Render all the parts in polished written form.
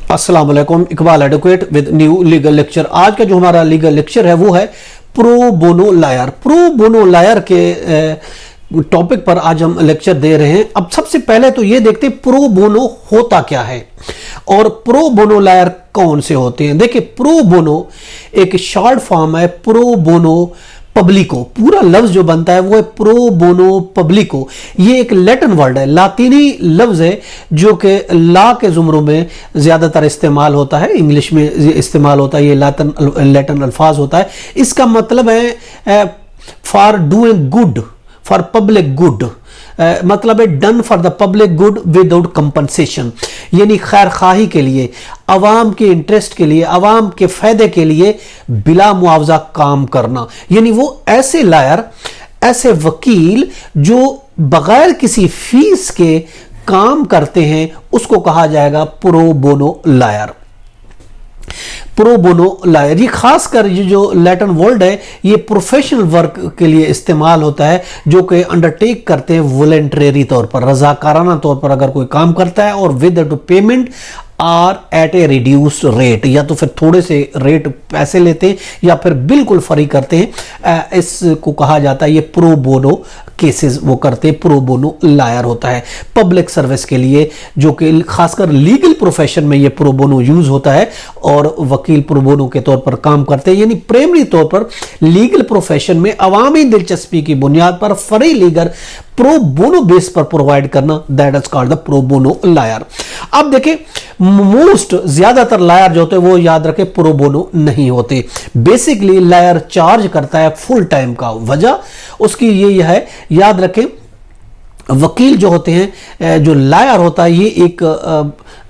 अस्सलाम वालेकुम, Iqbal advocate with new legal lecture. आज का जो हमारा लीगल लेक्चर है वो है pro bono lawyer. Pro bono lawyer के टॉपिक पर आज हम लेक्चर दे रहे हैं। अब सबसे पहले तो ये देखते हैं प्रो बोनो होता क्या है और प्रो बोनो लायर कौन से होते हैं। देखिए, प्रो बोनो एक शॉर्ट फॉर्म है प्रो बोनो पब्लिको। पूरा लफ्ज जो बनता है वो है प्रो बोनो पब्लिको। ये एक लैटिन वर्ड है, लातीनी लफ्ज है जो कि ला के जुमरों में ज्यादातर इस्तेमाल होता है, इंग्लिश में इस्तेमाल होता है, ये लैटिन अल्फाज होता है। इसका मतलब है for doing good, for public good, मतलब है done for the public good without compensation, यानी खैर खाही के लिए, अवाम के इंटरेस्ट के लिए, अवाम के फायदे के लिए बिला मुआवजा काम करना। यानी वो ऐसे लायर, ऐसे वकील जो बगैर किसी फीस के काम करते हैं, उसको कहा जाएगा pro bono lawyer. Pro bono lawyer ये खासकर ये जो लैटिन वर्ड है ये प्रोफेशनल वर्क के लिए इस्तेमाल होता है, जो कि अंडरटेक करते हैं वॉलंटरी तौर पर, रजाकाराना तौर पर अगर कोई काम करता है और with payment or at a reduce rate, या तो फिर थोड़े से रेट पैसे लेते हैं या फिर बिल्कुल फ्री करते हैं। इसको कहा जाता है, ये प्रो बोनो केसेस वो करते हैं, प्रो बोनो लायर होता है पब्लिक सर्विस के लिए, जो कि खासकर लीगल प्रोफेशन में ये प्रो बोनो यूज होता है और वकील प्रो बोनो के तौर पर काम करते हैं। यानी प्राइमरी तौर पर लीगल प्रोफेशन में अवामी दिलचस्पी की बुनियाद पर free legal pro bono base पर प्रोवाइड करना, that is called the pro bono lawyer. अब देखिए, मोस्ट ज्यादातर लायर जो होते हैं वो याद रखें प्रो बोनो नहीं होते। बेसिकली लायर चार्ज करता है फुल टाइम का, वजह उसकी ये है, याद रखें वकील जो होते हैं, जो लायर होता है, ये एक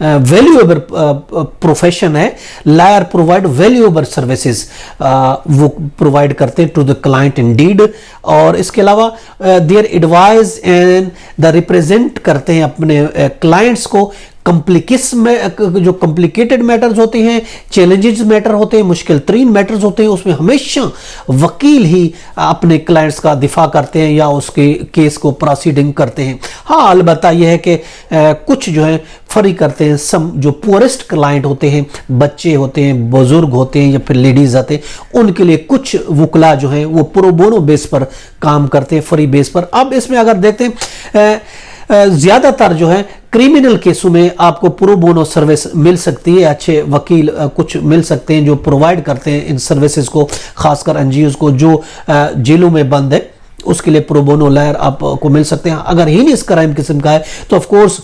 वैल्यूएबल प्रोफेशन है। लायर प्रोवाइड वैल्यूएबल सर्विसेज वो प्रोवाइड करते हैं to the client indeed, और इसके अलावा their advice and they represent करते हैं अपने क्लाइंट्स को जो कॉम्प्लिकेटेड मैटर्स होते हैं, चैलेंजेस मैटर होते हैं, मुश्किल तरीन मैटर्स होते हैं, उसमें हमेशा वकील ही अपने क्लाइंट्स का दिफा करते हैं या उसके केस को प्रोसीडिंग करते हैं। हाँ, अलबत्ता यह है कि कुछ जो है फ्री करते हैं, सम जो पुअरेस्ट क्लाइंट होते हैं, बच्चे होते हैं, बुजुर्ग होते हैं या फिर लेडीज आते हैं, उनके लिए कुछ वकला जो हैं वो प्रो बोनो बेस पर काम करते हैं, फ्री बेस पर। अब इसमें अगर देखते हैं ज्यादातर जो है क्रिमिनल केसों में आपको प्रो बोनो सर्विस मिल सकती है, अच्छे वकील कुछ मिल सकते हैं जो प्रोवाइड करते हैं इन सर्विसेज को, खासकर एनजीओज को जो जेलों में बंद है, उसके लिए प्रो बोनो लायर आपको मिल सकते हैं। अगर हीनियस क्राइम किस्म का है तो of course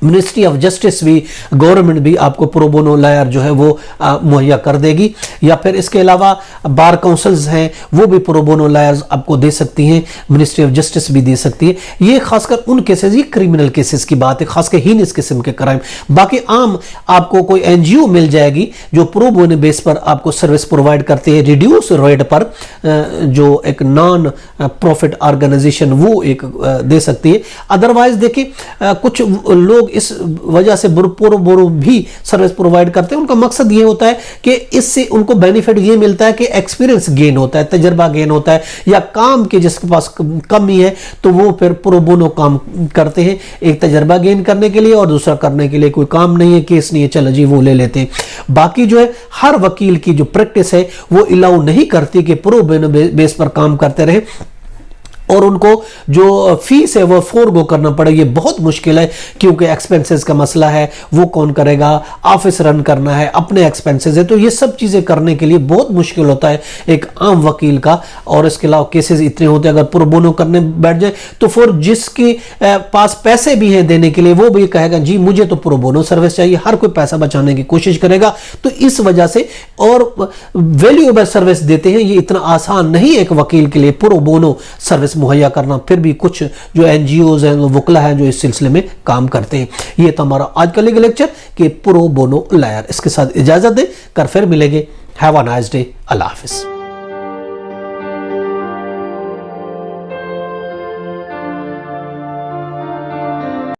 ministry of justice भी, गवर्नमेंट भी आपको प्रो बोनो लायर जो है वो मुहैया कर देगी, या फिर इसके अलावा बार काउंसिल्स हैं वो भी प्रो बोनो लायर्स आपको दे सकती हैं, मिनिस्ट्री ऑफ जस्टिस भी दे सकती है। ये खासकर उन केसेस, ये क्रिमिनल केसेस की बात है, खासकर हीनियस किस्म के क्राइम। बाकी आम आपको कोई एनजीओ मिल जाएगी जो प्रो बोनो बेस पर आपको सर्विस प्रोवाइड करती है रिड्यूस रेट पर, जो एक नॉन प्रॉफिट ऑर्गेनाइजेशन वो एक दे सकती है। अदरवाइज देखिए, कुछ लोग इस वजह से प्रो बोनो भी सर्विस प्रोवाइड करते हैं। उनका मकसद ये होता है कि इससे उनको बेनिफिट ये मिलता है कि एक्सपीरियंस गेन होता है, तजर्बा गेन होता है, या काम के जिसके पास कमी है तो वो फिर प्रो बोनो काम करते हैं, एक तजर्बा गेन करने के लिए और दूसरा करने के लिए कोई काम नहीं है, केस नहीं है, चलो जी वो ले लेते हैं। बाकी जो है हर वकील की जो प्रैक्टिस है वो अलाउ नहीं करती कि प्रो बोनो बेस पर काम करते रहे और उनको जो फीस है वो फोरगो करना पड़े। ये बहुत मुश्किल है क्योंकि एक्सपेंसेस का मसला है, वो कौन करेगा, ऑफिस रन करना है, अपने एक्सपेंसेस है, तो ये सब चीजें करने के लिए बहुत मुश्किल होता है एक आम वकील का। और इसके अलावा केसेस इतने होते हैं, अगर प्रो बोनो करने बैठ जाए तो फिर जिसके पास पैसे भी हैं देने के लिए वो भी कहेगा जी मुझे तो प्रो बोनो सर्विस चाहिए, हर कोई पैसा बचाने की कोशिश करेगा। तो इस वजह से और वैल्यूएबल सर्विस देते हैं, ये इतना आसान नहीं एक वकील के लिए प्रो बोनो सर्विस मुहैया करना। फिर भी कुछ जो एनजीओज हैं, वकला हैं जो इस सिलसिले में काम करते हैं। ये तो हमारा आज का लीगल लेक्चर कि प्रो बोनो लायर। इसके साथ इजाजत दें, कर फिर मिलेंगे। Have a nice day. Allah Hafiz.